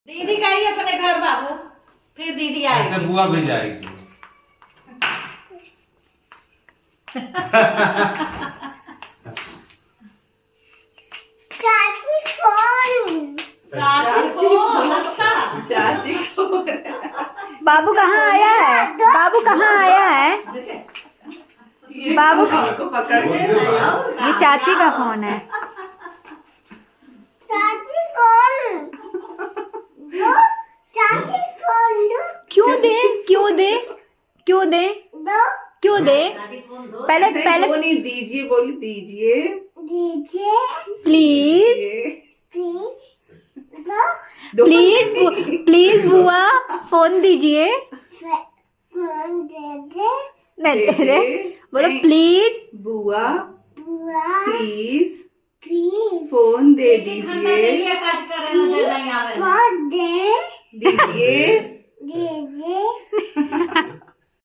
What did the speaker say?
दीदी गई अपने घर बाबू, फिर दीदी आएगी। ऐसे बुआ भी जाएगी। चाची फोन। चाची फोन। बाबू कहाँ आया है? बाबू कहाँ आया है? बाबू को पकड़ के ये चाची का फोन है। चाची फोन दो। चाची फोन दो। क्यों दे? क्यों दे? क्यों दे? दो क्यों दे? पहले पहले नहीं दीजिए, बोली दीजिए दीजिए प्लीज प्लीज। दो प्लीज प्लीज बुआ फोन दीजिए। फोन दे दे। नहीं दे दे। बोलो प्लीज बुआ बुआ प्लीज प्लीज फोन दे दीजिए, फोन दे दीजिए